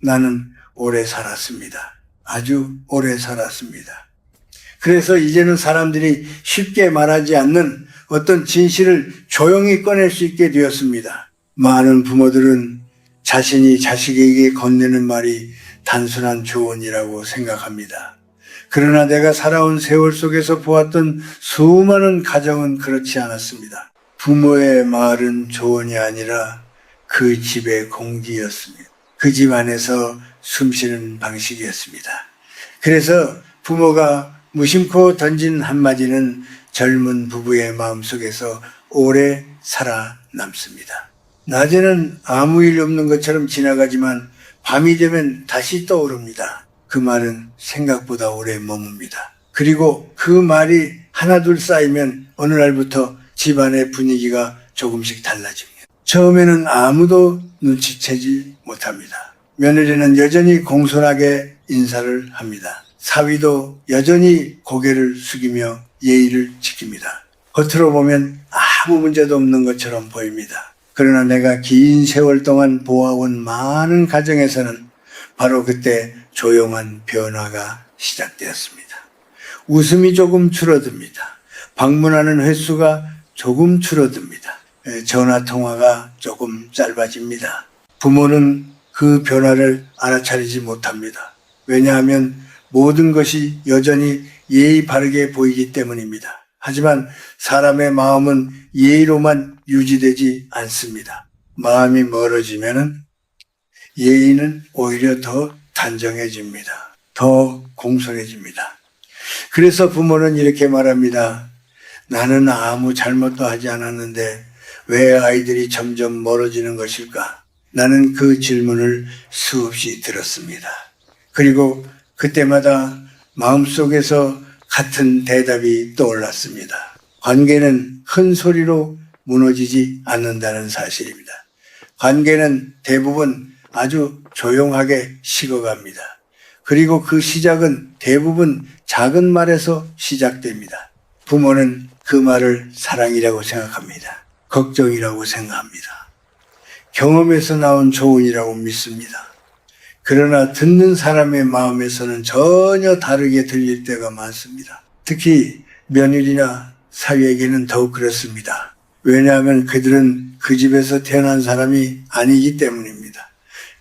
나는 오래 살았습니다. 아주 오래 살았습니다. 그래서 이제는 사람들이 쉽게 말하지 않는 어떤 진실을 조용히 꺼낼 수 있게 되었습니다. 많은 부모들은 자신이 자식에게 건네는 말이 단순한 조언이라고 생각합니다. 그러나 내가 살아온 세월 속에서 보았던 수많은 가정은 그렇지 않았습니다. 부모의 말은 조언이 아니라 그 집의 공기였습니다. 그 집 안에서 숨쉬는 방식이었습니다. 그래서 부모가 무심코 던진 한마디는 젊은 부부의 마음속에서 오래 살아남습니다. 낮에는 아무 일 없는 것처럼 지나가지만 밤이 되면 다시 떠오릅니다. 그 말은 생각보다 오래 머뭅니다. 그리고 그 말이 하나둘 쌓이면 어느 날부터 집안의 분위기가 조금씩 달라집니다. 처음에는 아무도 눈치채지 못합니다. 며느리는 여전히 공손하게 인사를 합니다. 사위도 여전히 고개를 숙이며 예의를 지킵니다. 겉으로 보면 아무 문제도 없는 것처럼 보입니다. 그러나 내가 긴 세월 동안 보아온 많은 가정에서는 바로 그때 조용한 변화가 시작되었습니다. 웃음이 조금 줄어듭니다. 방문하는 횟수가 조금 줄어듭니다. 전화통화가 조금 짧아집니다. 부모는 그 변화를 알아차리지 못합니다. 왜냐하면 모든 것이 여전히 예의 바르게 보이기 때문입니다. 하지만 사람의 마음은 예의로만 유지되지 않습니다. 마음이 멀어지면 예의는 오히려 더 단정해집니다. 더 공손해집니다. 그래서 부모는 이렇게 말합니다. 나는 아무 잘못도 하지 않았는데 왜 아이들이 점점 멀어지는 것일까? 나는 그 질문을 수없이 들었습니다. 그리고 그때마다 마음속에서 같은 대답이 떠올랐습니다. 관계는 큰 소리로 무너지지 않는다는 사실입니다. 관계는 대부분 아주 조용하게 식어갑니다. 그리고 그 시작은 대부분 작은 말에서 시작됩니다. 부모는 그 말을 사랑이라고 생각합니다. 걱정이라고 생각합니다. 경험에서 나온 조언이라고 믿습니다. 그러나 듣는 사람의 마음에서는 전혀 다르게 들릴 때가 많습니다. 특히 며느리나 사위에게는 더욱 그렇습니다. 왜냐하면 그들은 그 집에서 태어난 사람이 아니기 때문입니다.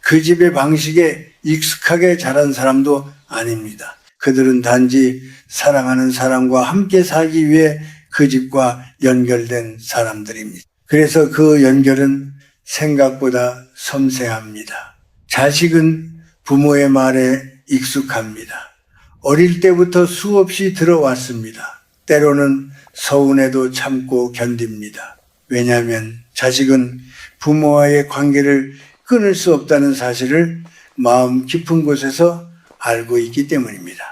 그 집의 방식에 익숙하게 자란 사람도 아닙니다. 그들은 단지 사랑하는 사람과 함께 살기 위해 그 집과 연결된 사람들입니다. 그래서 그 연결은 생각보다 섬세합니다. 자식은 부모의 말에 익숙합니다. 어릴 때부터 수없이 들어왔습니다. 때로는 서운해도 참고 견딥니다. 왜냐하면 자식은 부모와의 관계를 끊을 수 없다는 사실을 마음 깊은 곳에서 알고 있기 때문입니다.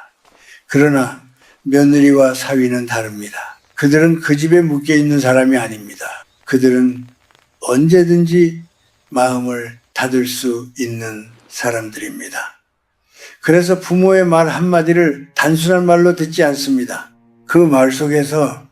그러나 며느리와 사위는 다릅니다. 그들은 그 집에 묶여 있는 사람이 아닙니다. 그들은 언제든지 마음을 닫을 수 있는 사람들입니다. 그래서 부모의 말 한마디를 단순한 말로 듣지 않습니다. 그 말 속에서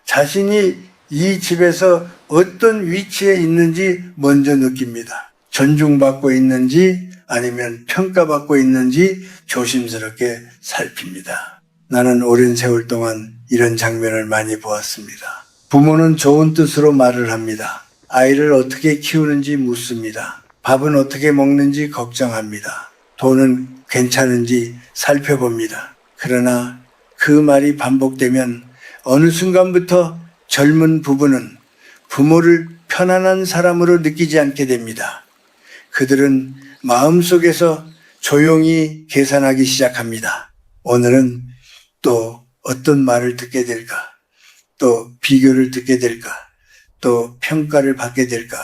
자신이 이 집에서 어떤 위치에 있는지 먼저 느낍니다. 존중받고 있는지 아니면 평가받고 있는지 조심스럽게 살핍니다. 나는 오랜 세월 동안 이런 장면을 많이 보았습니다. 부모는 좋은 뜻으로 말을 합니다. 아이를 어떻게 키우는지 묻습니다. 밥은 어떻게 먹는지 걱정합니다. 돈은 괜찮은지 살펴봅니다. 그러나 그 말이 반복되면 어느 순간부터 젊은 부부는 부모를 편안한 사람으로 느끼지 않게 됩니다. 그들은 마음속에서 조용히 계산하기 시작합니다. 오늘은 또 어떤 말을 듣게 될까? 또 비교를 듣게 될까? 또 평가를 받게 될까?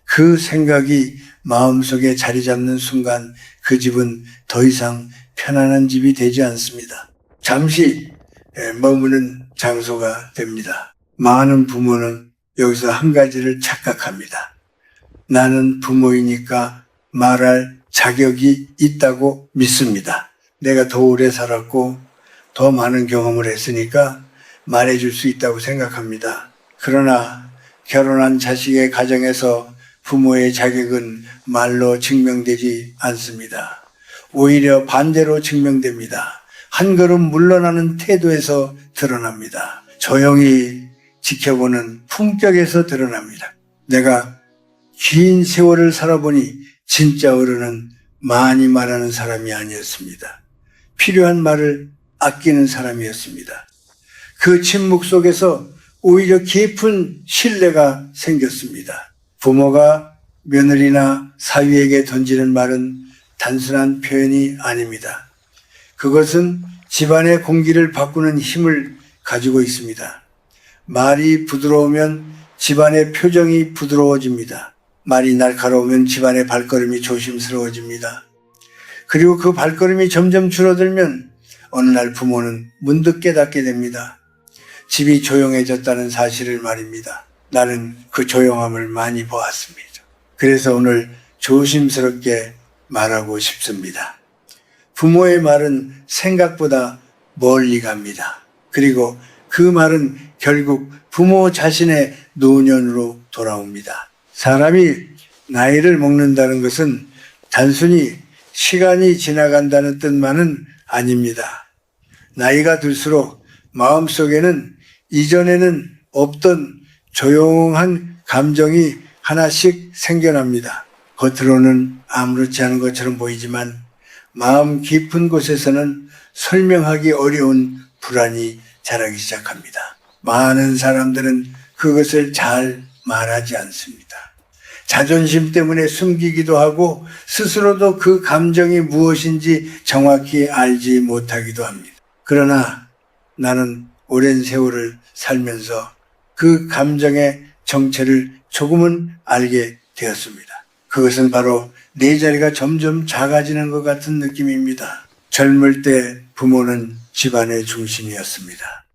그 생각이 마음속에 자리 잡는 순간 그 집은 더 이상 편안한 집이 되지 않습니다. 잠시 머무는 장소가 됩니다. 많은 부모는 여기서 한 가지를 착각합니다. 나는 부모이니까 말할 자격이 있다고 믿습니다. 내가 더 오래 살았고 더 많은 경험을 했으니까 말해줄 수 있다고 생각합니다. 그러나 결혼한 자식의 가정에서 부모의 자격은 말로 증명되지 않습니다. 오히려 반대로 증명됩니다. 한 걸음 물러나는 태도에서 드러납니다. 조용히 지켜보는 품격에서 드러납니다. 내가 긴 세월을 살아보니 진짜 어른은 많이 말하는 사람이 아니었습니다. 필요한 말을 아끼는 사람이었습니다. 그 침묵 속에서 오히려 깊은 신뢰가 생겼습니다. 부모가 며느리나 사위에게 던지는 말은 단순한 표현이 아닙니다. 그것은 집안의 공기를 바꾸는 힘을 가지고 있습니다. 말이 부드러우면 집안의 표정이 부드러워집니다. 말이 날카로우면 집안의 발걸음이 조심스러워집니다. 그리고 그 발걸음이 점점 줄어들면 어느 날 부모는 문득 깨닫게 됩니다. 집이 조용해졌다는 사실을 말입니다. 나는 그 조용함을 많이 보았습니다. 그래서 오늘 조심스럽게 말하고 싶습니다. 부모의 말은 생각보다 멀리 갑니다. 그리고 그 말은 결국 부모 자신의 노년으로 돌아옵니다. 사람이 나이를 먹는다는 것은 단순히 시간이 지나간다는 뜻만은 아닙니다. 나이가 들수록 마음속에는 이전에는 없던 조용한 감정이 하나씩 생겨납니다. 겉으로는 아무렇지 않은 것처럼 보이지만 마음 깊은 곳에서는 설명하기 어려운 불안이 자라기 시작합니다. 많은 사람들은 그것을 잘 말하지 않습니다. 자존심 때문에 숨기기도 하고 스스로도 그 감정이 무엇인지 정확히 알지 못하기도 합니다. 그러나 나는 오랜 세월을 살면서 그 감정의 정체를 조금은 알게 되었습니다. 그것은 바로 내 자리가 점점 작아지는 것 같은 느낌입니다. 젊을 때 부모는 집안의 중심이었습니다.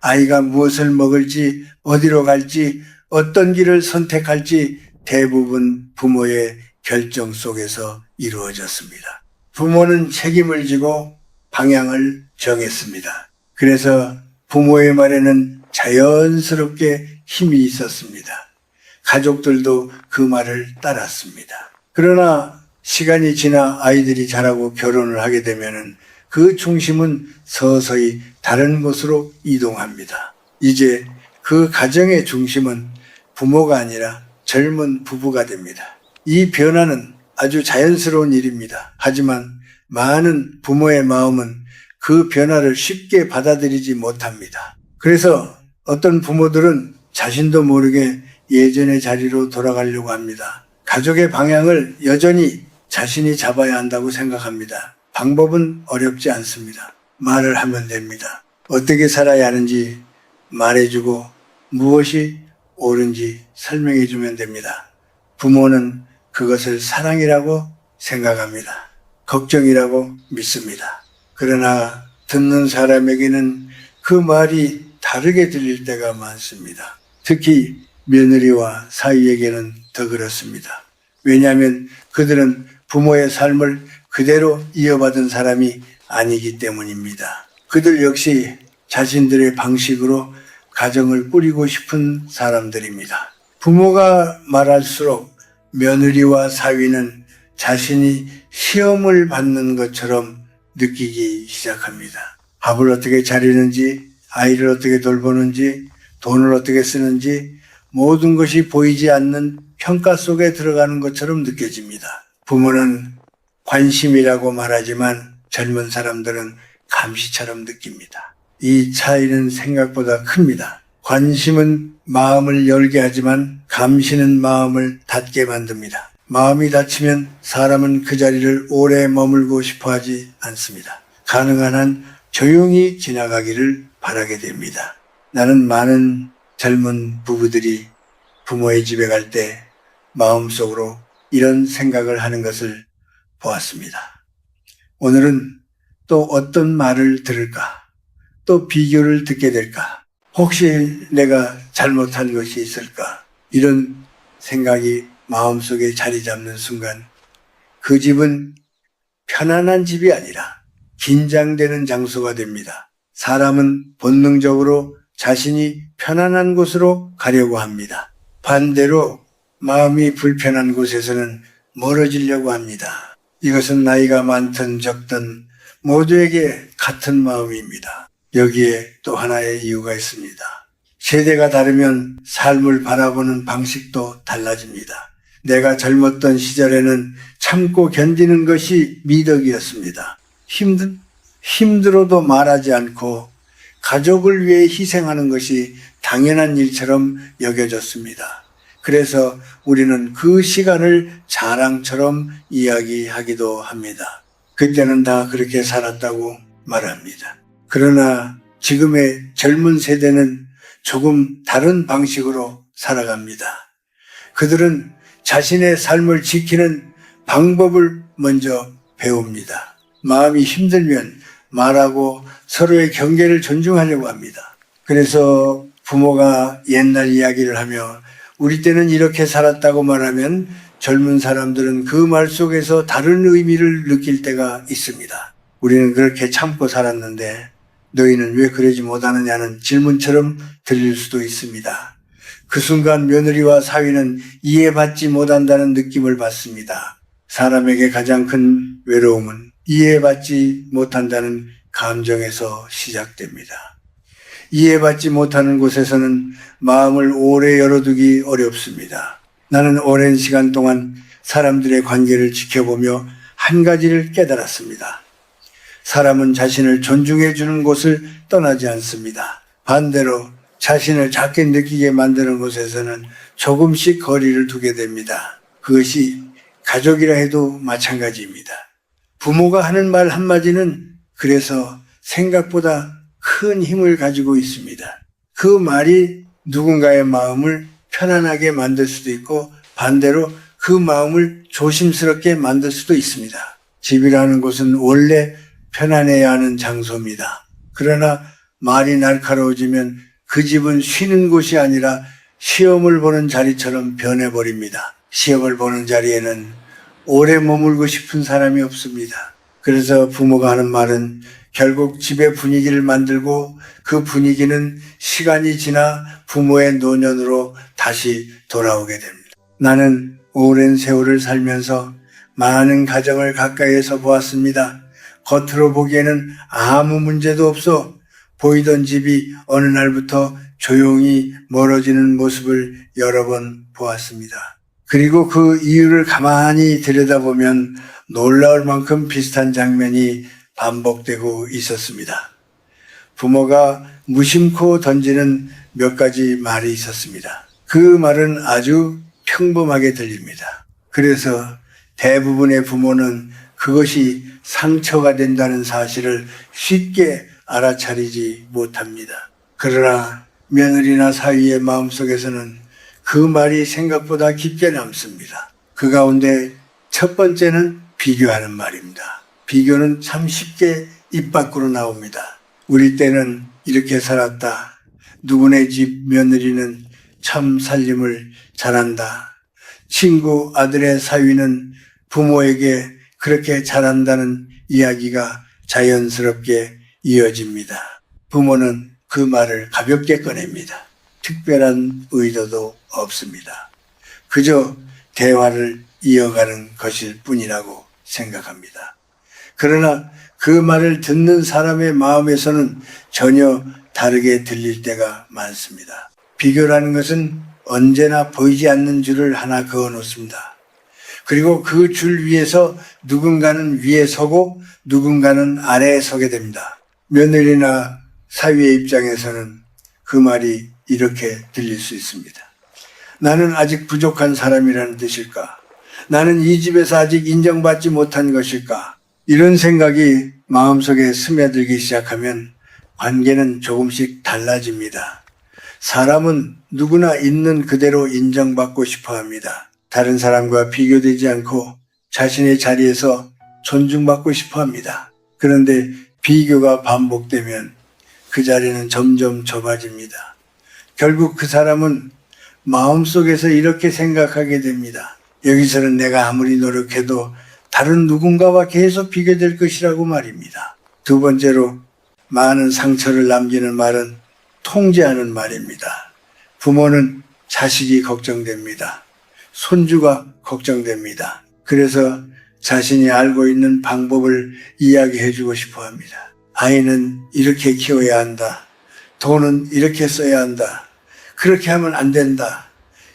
아이가 무엇을 먹을지, 어디로 갈지, 어떤 길을 선택할지 대부분 부모의 결정 속에서 이루어졌습니다. 부모는 책임을 지고 방향을 정했습니다. 그래서 부모의 말에는 자연스럽게 힘이 있었습니다. 가족들도 그 말을 따랐습니다. 그러나 시간이 지나 아이들이 자라고 결혼을 하게 되면은 그 중심은 서서히 다른 곳으로 이동합니다. 이제 그 가정의 중심은 부모가 아니라 젊은 부부가 됩니다. 이 변화는 아주 자연스러운 일입니다. 하지만 많은 부모의 마음은 그 변화를 쉽게 받아들이지 못합니다. 그래서 어떤 부모들은 자신도 모르게 예전의 자리로 돌아가려고 합니다. 가족의 방향을 여전히 자신이 잡아야 한다고 생각합니다. 방법은 어렵지 않습니다. 말을 하면 됩니다. 어떻게 살아야 하는지 말해주고 무엇이 옳은지 설명해주면 됩니다. 부모는 그것을 사랑이라고 생각합니다. 걱정이라고 믿습니다. 그러나 듣는 사람에게는 그 말이 다르게 들릴 때가 많습니다. 특히 며느리와 사위에게는 더 그렇습니다. 왜냐하면 그들은 부모의 삶을 그대로 이어받은 사람이 아니기 때문입니다. 그들 역시 자신들의 방식으로 가정을 꾸리고 싶은 사람들입니다. 부모가 말할수록 며느리와 사위는 자신이 시험을 받는 것처럼 느끼기 시작합니다. 밥을 어떻게 차리는지, 아이를 어떻게 돌보는지, 돈을 어떻게 쓰는지 모든 것이 보이지 않는 평가 속에 들어가는 것처럼 느껴집니다. 부모는 관심이라고 말하지만 젊은 사람들은 감시처럼 느낍니다. 이 차이는 생각보다 큽니다. 관심은 마음을 열게 하지만 감시는 마음을 닫게 만듭니다. 마음이 닫히면 사람은 그 자리를 오래 머물고 싶어 하지 않습니다. 가능한 한 조용히 지나가기를 바라게 됩니다. 나는 많은 젊은 부부들이 부모의 집에 갈 때 마음속으로 이런 생각을 하는 것을 보았습니다. 오늘은 또 어떤 말을 들을까? 또 비교를 듣게 될까? 혹시 내가 잘못한 것이 있을까? 이런 생각이 마음속에 자리 잡는 순간 그 집은 편안한 집이 아니라 긴장되는 장소가 됩니다. 사람은 본능적으로 자신이 편안한 곳으로 가려고 합니다. 반대로 마음이 불편한 곳에서는 멀어지려고 합니다. 이것은 나이가 많든 적든 모두에게 같은 마음입니다. 여기에 또 하나의 이유가 있습니다. 세대가 다르면 삶을 바라보는 방식도 달라집니다. 내가 젊었던 시절에는 참고 견디는 것이 미덕이었습니다. 힘들어도 말하지 않고 가족을 위해 희생하는 것이 당연한 일처럼 여겨졌습니다. 그래서 우리는 그 시간을 자랑처럼 이야기하기도 합니다. 그때는 다 그렇게 살았다고 말합니다. 그러나 지금의 젊은 세대는 조금 다른 방식으로 살아갑니다. 그들은 자신의 삶을 지키는 방법을 먼저 배웁니다. 마음이 힘들면 말하고 서로의 경계를 존중하려고 합니다. 그래서 부모가 옛날 이야기를 하며 우리 때는 이렇게 살았다고 말하면 젊은 사람들은 그 말 속에서 다른 의미를 느낄 때가 있습니다. 우리는 그렇게 참고 살았는데 너희는 왜 그러지 못하느냐는 질문처럼 들릴 수도 있습니다. 그 순간 며느리와 사위는 이해받지 못한다는 느낌을 받습니다. 사람에게 가장 큰 외로움은 이해받지 못한다는 감정에서 시작됩니다. 이해받지 못하는 곳에서는 마음을 오래 열어두기 어렵습니다. 나는 오랜 시간 동안 사람들의 관계를 지켜보며 한 가지를 깨달았습니다. 사람은 자신을 존중해 주는 곳을 떠나지 않습니다. 반대로 자신을 작게 느끼게 만드는 곳에서는 조금씩 거리를 두게 됩니다. 그것이 가족이라 해도 마찬가지입니다. 부모가 하는 말 한마디는 그래서 생각보다 큰 힘을 가지고 있습니다. 그 말이 누군가의 마음을 편안하게 만들 수도 있고 반대로 그 마음을 조심스럽게 만들 수도 있습니다. 집이라는 곳은 원래 편안해야 하는 장소입니다. 그러나 말이 날카로워지면 그 집은 쉬는 곳이 아니라 시험을 보는 자리처럼 변해버립니다. 시험을 보는 자리에는 오래 머물고 싶은 사람이 없습니다. 그래서 부모가 하는 말은 결국 집의 분위기를 만들고 그 분위기는 시간이 지나 부모의 노년으로 다시 돌아오게 됩니다. 나는 오랜 세월을 살면서 많은 가정을 가까이에서 보았습니다. 겉으로 보기에는 아무 문제도 없어 보이던 집이 어느 날부터 조용히 멀어지는 모습을 여러 번 보았습니다. 그리고 그 이유를 가만히 들여다보면 놀라울 만큼 비슷한 장면이 반복되고 있었습니다. 부모가 무심코 던지는 몇 가지 말이 있었습니다. 그 말은 아주 평범하게 들립니다. 그래서 대부분의 부모는 그것이 상처가 된다는 사실을 쉽게 알아차리지 못합니다. 그러나 며느리나 사위의 마음속에서는 그 말이 생각보다 깊게 남습니다. 그 가운데 첫 번째는 비교하는 말입니다. 비교는 참 쉽게 입 밖으로 나옵니다. 우리 때는 이렇게 살았다. 누구네 집 며느리는 참 살림을 잘한다. 친구 아들의 사위는 부모에게 그렇게 잘한다는 이야기가 자연스럽게 이어집니다. 부모는 그 말을 가볍게 꺼냅니다. 특별한 의도도 없습니다. 그저 대화를 이어가는 것일 뿐이라고 생각합니다. 그러나 그 말을 듣는 사람의 마음에서는 전혀 다르게 들릴 때가 많습니다. 비교라는 것은 언제나 보이지 않는 줄을 하나 그어 놓습니다. 그리고 그 줄 위에서 누군가는 위에 서고 누군가는 아래에 서게 됩니다. 며느리나 사위의 입장에서는 그 말이 이렇게 들릴 수 있습니다. 나는 아직 부족한 사람이라는 뜻일까? 나는 이 집에서 아직 인정받지 못한 것일까? 이런 생각이 마음속에 스며들기 시작하면 관계는 조금씩 달라집니다. 사람은 누구나 있는 그대로 인정받고 싶어 합니다. 다른 사람과 비교되지 않고 자신의 자리에서 존중받고 싶어 합니다. 그런데 비교가 반복되면 그 자리는 점점 좁아집니다. 결국 그 사람은 마음속에서 이렇게 생각하게 됩니다. 여기서는 내가 아무리 노력해도 다른 누군가와 계속 비교될 것이라고 말입니다. 두 번째로 많은 상처를 남기는 말은 통제하는 말입니다. 부모는 자식이 걱정됩니다. 손주가 걱정됩니다. 그래서 자신이 알고 있는 방법을 이야기해 주고 싶어 합니다. 아이는 이렇게 키워야 한다. 돈은 이렇게 써야 한다. 그렇게 하면 안 된다.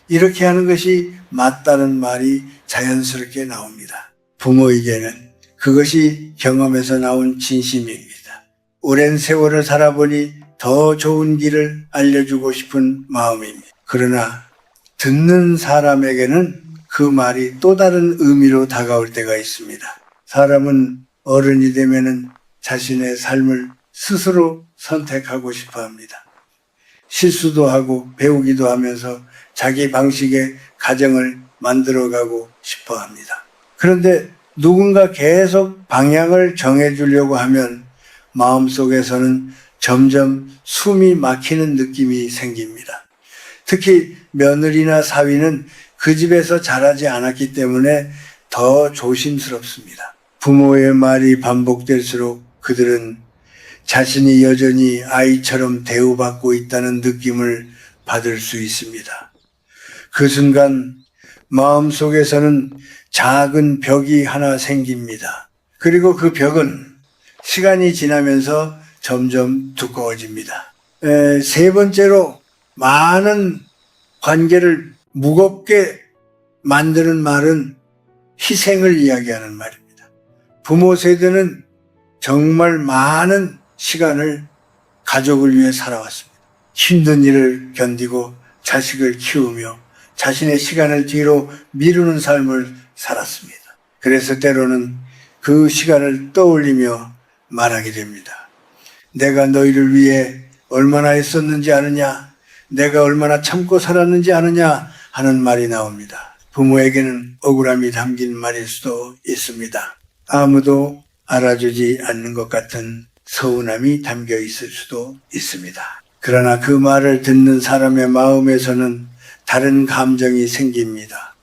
이렇게 하는 것이 맞다는 말이 자연스럽게 나옵니다. 부모에게는 그것이 경험에서 나온 진심입니다. 오랜 세월을 살아보니 더 좋은 길을 알려주고 싶은 마음입니다. 그러나 듣는 사람에게는 그 말이 또 다른 의미로 다가올 때가 있습니다. 사람은 어른이 되면은 자신의 삶을 스스로 선택하고 싶어 합니다. 실수도 하고 배우기도 하면서 자기 방식의 가정을 만들어가고 싶어 합니다. 그런데 누군가 계속 방향을 정해주려고 하면 마음속에서는 점점 숨이 막히는 느낌이 생깁니다. 특히 며느리나 사위는 그 집에서 자라지 않았기 때문에 더 조심스럽습니다. 부모의 말이 반복될수록 그들은 자신이 여전히 아이처럼 대우받고 있다는 느낌을 받을 수 있습니다. 그 순간 마음속에서는 작은 벽이 하나 생깁니다. 그리고 그 벽은 시간이 지나면서 점점 두꺼워집니다. 세 번째로 많은 관계를 무겁게 만드는 말은 희생을 이야기하는 말입니다. 부모 세대는 정말 많은 시간을 가족을 위해 살아왔습니다. 힘든 일을 견디고 자식을 키우며 자신의 시간을 뒤로 미루는 삶을 살았습니다. 그래서 때로는 그 시간을 떠올리며 말하게 됩니다. 내가 너희를 위해 얼마나 애썼는지 아느냐? 내가 얼마나 참고 살았는지 아느냐? 하는 말이 나옵니다. 부모에게는 억울함이 담긴 말일 수도 있습니다. 아무도 알아주지 않는 것 같은 서운함이 담겨 있을 수도 있습니다. 그러나 그 말을 듣는 사람의 마음에서는 다른 감정이 생깁니다.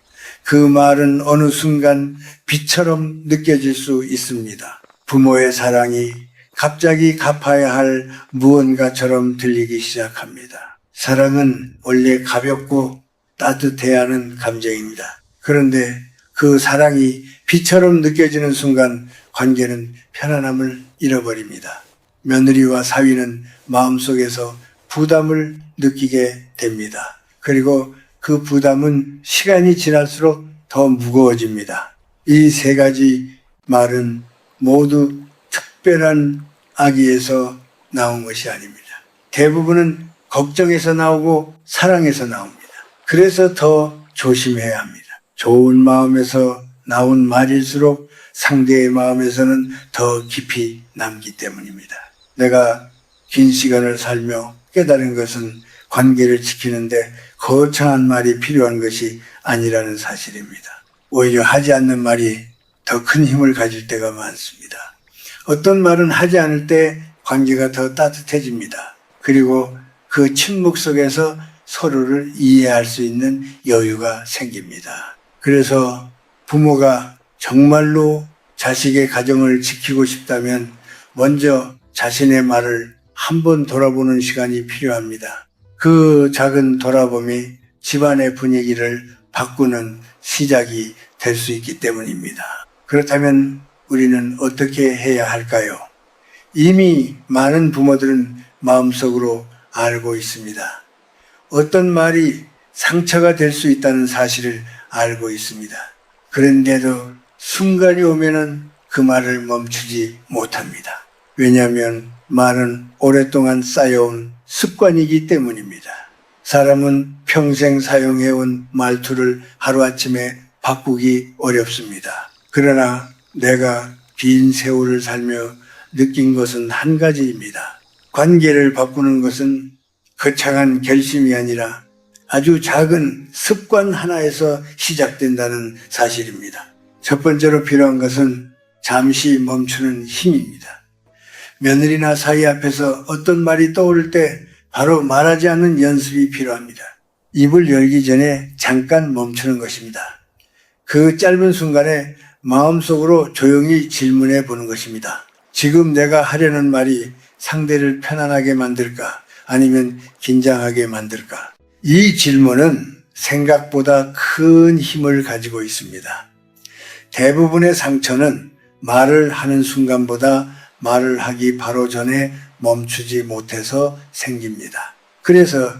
그 말은 어느 순간 빛처럼 느껴질 수 있습니다. 부모의 사랑이 갑자기 갚아야 할 무언가처럼 들리기 시작합니다. 사랑은 원래 가볍고 따뜻해야 하는 감정입니다. 그런데 그 사랑이 빛처럼 느껴지는 순간 관계는 편안함을 잃어버립니다. 며느리와 사위는 마음속에서 부담을 느끼게 됩니다. 그리고 그 부담은 시간이 지날수록 더 무거워집니다. 이 세 가지 말은 모두 특별한 악의에서 나온 것이 아닙니다. 대부분은 걱정에서 나오고 사랑에서 나옵니다. 그래서 더 조심해야 합니다. 좋은 마음에서 나온 말일수록 상대의 마음에서는 더 깊이 남기 때문입니다. 내가 긴 시간을 살며 깨달은 것은 관계를 지키는데 거창한 말이 필요한 것이 아니라는 사실입니다. 오히려 하지 않는 말이 더 큰 힘을 가질 때가 많습니다. 어떤 말은 하지 않을 때 관계가 더 따뜻해집니다. 그리고 그 침묵 속에서 서로를 이해할 수 있는 여유가 생깁니다. 그래서 부모가 정말로 자식의 가정을 지키고 싶다면 먼저 자신의 말을 한번 돌아보는 시간이 필요합니다. 그 작은 돌아봄이 집안의 분위기를 바꾸는 시작이 될 수 있기 때문입니다. 그렇다면 우리는 어떻게 해야 할까요? 이미 많은 부모들은 마음속으로 알고 있습니다. 어떤 말이 상처가 될 수 있다는 사실을 알고 있습니다. 그런데도 순간이 오면은 그 말을 멈추지 못합니다. 왜냐하면 말은 오랫동안 쌓여온 습관이기 때문입니다. 사람은 평생 사용해온 말투를 하루아침에 바꾸기 어렵습니다. 그러나 내가 긴 세월을 살며 느낀 것은 한 가지입니다. 관계를 바꾸는 것은 거창한 결심이 아니라 아주 작은 습관 하나에서 시작된다는 사실입니다. 첫 번째로 필요한 것은 잠시 멈추는 힘입니다. 며느리나 사위 앞에서 어떤 말이 떠오를 때 바로 말하지 않는 연습이 필요합니다. 입을 열기 전에 잠깐 멈추는 것입니다. 그 짧은 순간에 마음속으로 조용히 질문해 보는 것입니다. 지금 내가 하려는 말이 상대를 편안하게 만들까? 아니면 긴장하게 만들까? 이 질문은 생각보다 큰 힘을 가지고 있습니다. 대부분의 상처는 말을 하는 순간보다 말을 하기 바로 전에 멈추지 못해서 생깁니다. 그래서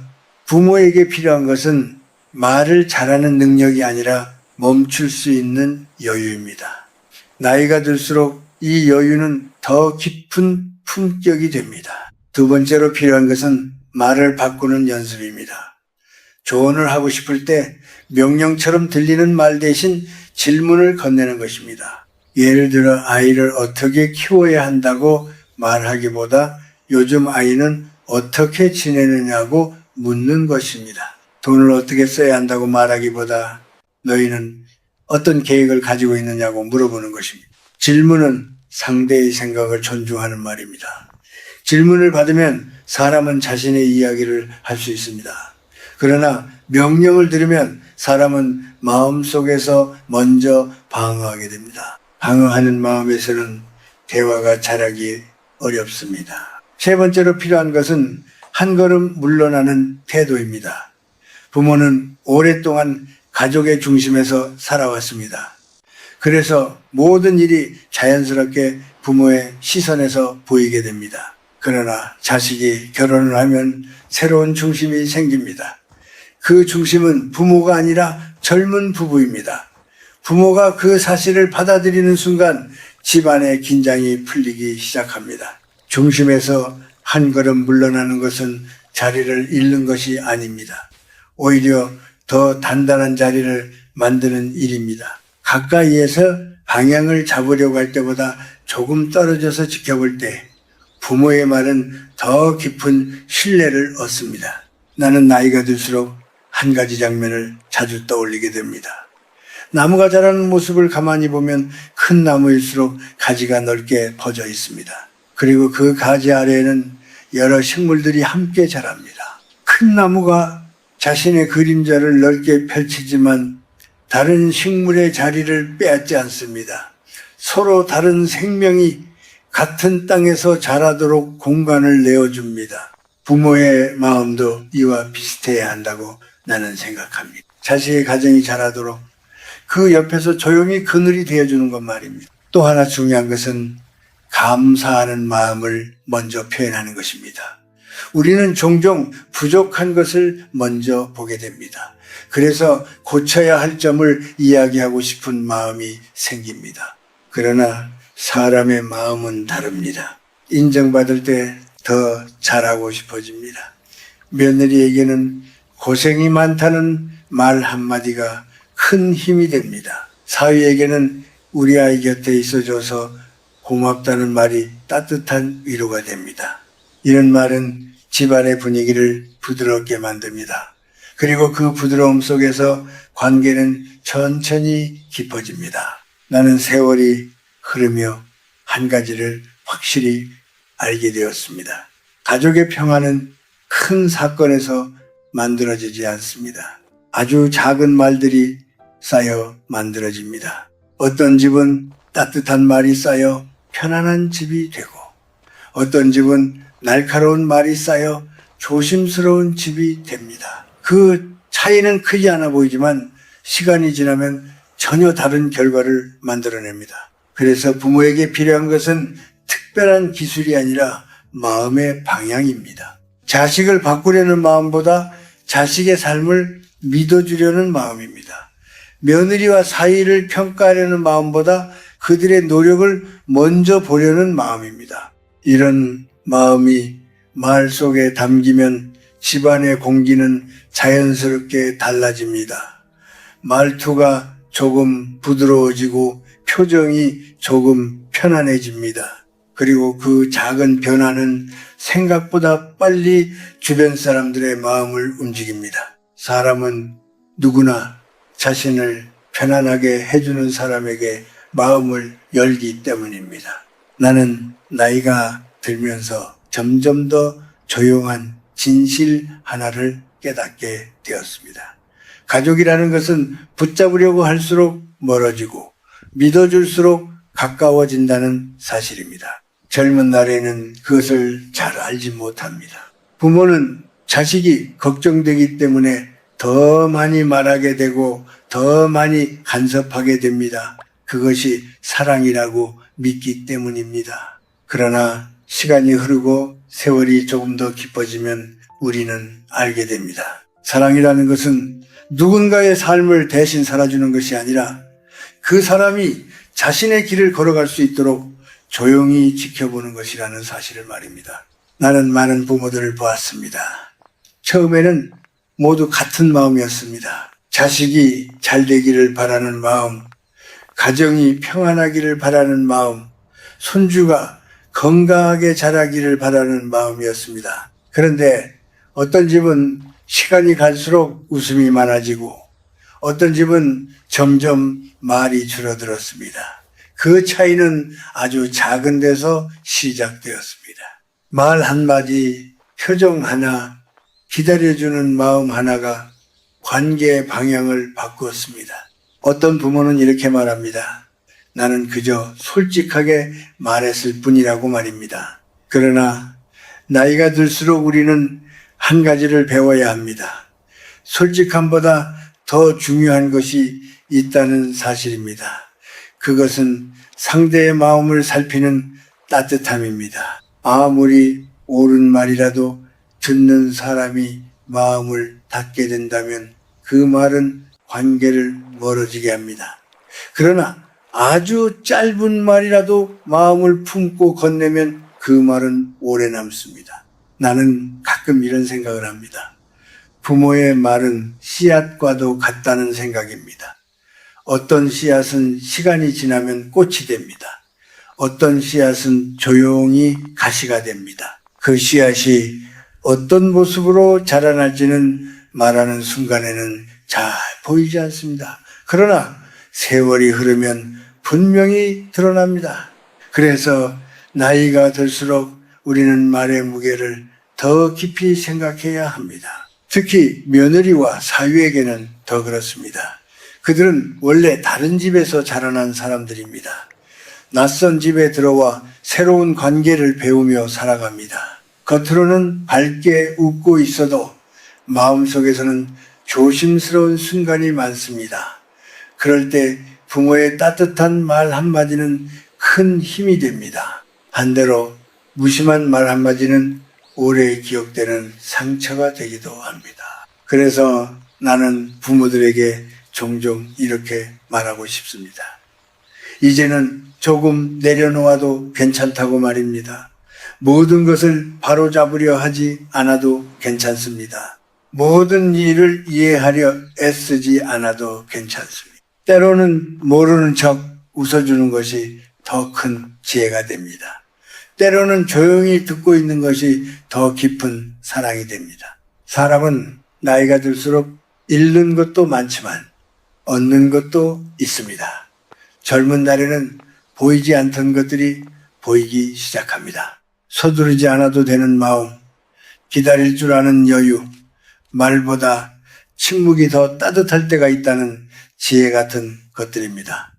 부모에게 필요한 것은 말을 잘하는 능력이 아니라 멈출 수 있는 여유입니다. 나이가 들수록 이 여유는 더 깊은 품격이 됩니다. 두 번째로 필요한 것은 말을 바꾸는 연습입니다. 조언을 하고 싶을 때 명령처럼 들리는 말 대신 질문을 건네는 것입니다. 예를 들어 아이를 어떻게 키워야 한다고 말하기보다 요즘 아이는 어떻게 지내느냐고 묻는 것입니다. 돈을 어떻게 써야 한다고 말하기보다 너희는 어떤 계획을 가지고 있느냐고 물어보는 것입니다. 질문은 상대의 생각을 존중하는 말입니다. 질문을 받으면 사람은 자신의 이야기를 할 수 있습니다. 그러나 명령을 들으면 사람은 마음속에서 먼저 방어하게 됩니다. 방어하는 마음에서는 대화가 자라기 어렵습니다. 세 번째로 필요한 것은 한 걸음 물러나는 태도입니다. 부모는 오랫동안 가족의 중심에서 살아왔습니다. 그래서 모든 일이 자연스럽게 부모의 시선에서 보이게 됩니다. 그러나 자식이 결혼을 하면 새로운 중심이 생깁니다. 그 중심은 부모가 아니라 젊은 부부입니다. 부모가 그 사실을 받아들이는 순간 집안의 긴장이 풀리기 시작합니다. 중심에서 한 걸음 물러나는 것은 자리를 잃는 것이 아닙니다. 오히려 더 단단한 자리를 만드는 일입니다. 가까이에서 방향을 잡으려고 할 때보다 조금 떨어져서 지켜볼 때 부모의 말은 더 깊은 신뢰를 얻습니다. 나는 나이가 들수록 한 가지 장면을 자주 떠올리게 됩니다. 나무가 자라는 모습을 가만히 보면 큰 나무일수록 가지가 넓게 퍼져 있습니다. 그리고 그 가지 아래에는 여러 식물들이 함께 자랍니다. 큰 나무가 자신의 그림자를 넓게 펼치지만 다른 식물의 자리를 빼앗지 않습니다. 서로 다른 생명이 같은 땅에서 자라도록 공간을 내어줍니다. 부모의 마음도 이와 비슷해야 한다고 나는 생각합니다. 자식의 가정이 자라도록 그 옆에서 조용히 그늘이 되어주는 것 말입니다. 또 하나 중요한 것은 감사하는 마음을 먼저 표현하는 것입니다. 우리는 종종 부족한 것을 먼저 보게 됩니다. 그래서 고쳐야 할 점을 이야기하고 싶은 마음이 생깁니다. 그러나 사람의 마음은 다릅니다. 인정받을 때 더 잘하고 싶어집니다. 며느리에게는 고생이 많다는 말 한마디가 큰 힘이 됩니다. 사위에게는 우리 아이 곁에 있어줘서 고맙다는 말이 따뜻한 위로가 됩니다. 이런 말은 집안의 분위기를 부드럽게 만듭니다. 그리고 그 부드러움 속에서 관계는 천천히 깊어집니다. 나는 세월이 흐르며 한 가지를 확실히 알게 되었습니다. 가족의 평화는 큰 사건에서 만들어지지 않습니다. 아주 작은 말들이 쌓여 만들어집니다. 어떤 집은 따뜻한 말이 쌓여 편안한 집이 되고 어떤 집은 날카로운 말이 쌓여 조심스러운 집이 됩니다. 그 차이는 크지 않아 보이지만 시간이 지나면 전혀 다른 결과를 만들어냅니다. 그래서 부모에게 필요한 것은 특별한 기술이 아니라 마음의 방향입니다. 자식을 바꾸려는 마음보다 자식의 삶을 믿어주려는 마음입니다. 며느리와 사위를 평가하려는 마음보다 그들의 노력을 먼저 보려는 마음입니다. 이런 마음이 말 속에 담기면 집안의 공기는 자연스럽게 달라집니다. 말투가 조금 부드러워지고 표정이 조금 편안해집니다. 그리고 그 작은 변화는 생각보다 빨리 주변 사람들의 마음을 움직입니다. 사람은 누구나 자신을 편안하게 해주는 사람에게 마음을 열기 때문입니다. 나는 나이가 들면서 점점 더 조용한 진실 하나를 깨닫게 되었습니다. 가족이라는 것은 붙잡으려고 할수록 멀어지고 믿어줄수록 가까워진다는 사실입니다. 젊은 날에는 그것을 잘 알지 못합니다. 부모는 자식이 걱정되기 때문에 더 많이 말하게 되고 더 많이 간섭하게 됩니다. 그것이 사랑이라고 믿기 때문입니다. 그러나 시간이 흐르고 세월이 조금 더 깊어지면 우리는 알게 됩니다. 사랑이라는 것은 누군가의 삶을 대신 살아주는 것이 아니라 그 사람이 자신의 길을 걸어갈 수 있도록 조용히 지켜보는 것이라는 사실을 말입니다. 나는 많은 부모들을 보았습니다. 처음에는 모두 같은 마음이었습니다. 자식이 잘 되기를 바라는 마음, 가정이 평안하기를 바라는 마음, 손주가 건강하게 자라기를 바라는 마음이었습니다. 그런데 어떤 집은 시간이 갈수록 웃음이 많아지고 어떤 집은 점점 말이 줄어들었습니다. 그 차이는 아주 작은 데서 시작되었습니다. 말 한마디, 표정 하나, 기다려주는 마음 하나가 관계의 방향을 바꾸었습니다. 어떤 부모는 이렇게 말합니다. 나는 그저 솔직하게 말했을 뿐이라고 말입니다. 그러나 나이가 들수록 우리는 한 가지를 배워야 합니다. 솔직함보다 더 중요한 것이 있다는 사실입니다. 그것은 상대의 마음을 살피는 따뜻함입니다. 아무리 옳은 말이라도 듣는 사람이 마음을 닫게 된다면 그 말은 관계를 멀어지게 합니다. 그러나 아주 짧은 말이라도 마음을 품고 건네면 그 말은 오래 남습니다. 나는 가끔 이런 생각을 합니다. 부모의 말은 씨앗과도 같다는 생각입니다. 어떤 씨앗은 시간이 지나면 꽃이 됩니다. 어떤 씨앗은 조용히 가시가 됩니다. 그 씨앗이 어떤 모습으로 자라날지는 말하는 순간에는 잘 보이지 않습니다. 그러나 세월이 흐르면 분명히 드러납니다. 그래서 나이가 들수록 우리는 말의 무게를 더 깊이 생각해야 합니다. 특히 며느리와 사위에게는 더 그렇습니다. 그들은 원래 다른 집에서 자라난 사람들입니다. 낯선 집에 들어와 새로운 관계를 배우며 살아갑니다. 겉으로는 밝게 웃고 있어도 마음속에서는 조심스러운 순간이 많습니다. 그럴 때 부모의 따뜻한 말 한마디는 큰 힘이 됩니다. 반대로 무심한 말 한마디는 오래 기억되는 상처가 되기도 합니다. 그래서 나는 부모들에게 종종 이렇게 말하고 싶습니다. 이제는 조금 내려놓아도 괜찮다고 말입니다. 모든 것을 바로잡으려 하지 않아도 괜찮습니다. 모든 일을 이해하려 애쓰지 않아도 괜찮습니다. 때로는 모르는 척 웃어주는 것이 더 큰 지혜가 됩니다. 때로는 조용히 듣고 있는 것이 더 깊은 사랑이 됩니다. 사람은 나이가 들수록 잃는 것도 많지만 얻는 것도 있습니다. 젊은 날에는 보이지 않던 것들이 보이기 시작합니다. 서두르지 않아도 되는 마음, 기다릴 줄 아는 여유, 말보다 침묵이 더 따뜻할 때가 있다는 지혜 같은 것들입니다.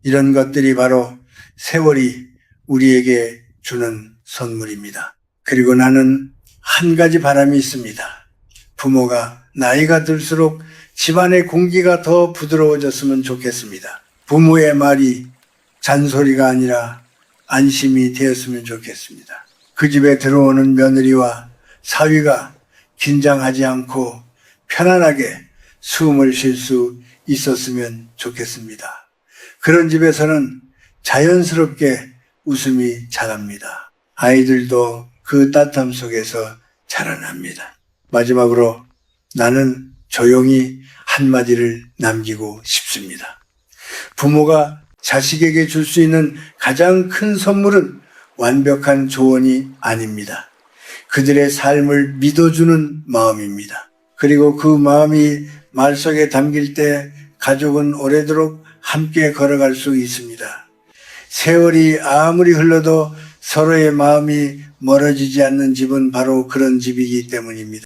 이런 것들이 바로 세월이 우리에게 주는 선물입니다. 그리고 나는 한 가지 바람이 있습니다. 부모가 나이가 들수록 집안의 공기가 더 부드러워졌으면 좋겠습니다. 부모의 말이 잔소리가 아니라 안심이 되었으면 좋겠습니다. 그 집에 들어오는 며느리와 사위가 긴장하지 않고 편안하게 숨을 쉴 수 있었으면 좋겠습니다. 그런 집에서는 자연스럽게 웃음이 자랍니다. 아이들도 그 따뜻함 속에서 자라납니다. 마지막으로 나는 조용히 한마디를 남기고 싶습니다. 부모가 자식에게 줄 수 있는 가장 큰 선물은 완벽한 조언이 아닙니다. 그들의 삶을 믿어주는 마음입니다. 그리고 그 마음이 말 속에 담길 때 가족은 오래도록 함께 걸어갈 수 있습니다. 세월이 아무리 흘러도 서로의 마음이 멀어지지 않는 집은 바로 그런 집이기 때문입니다.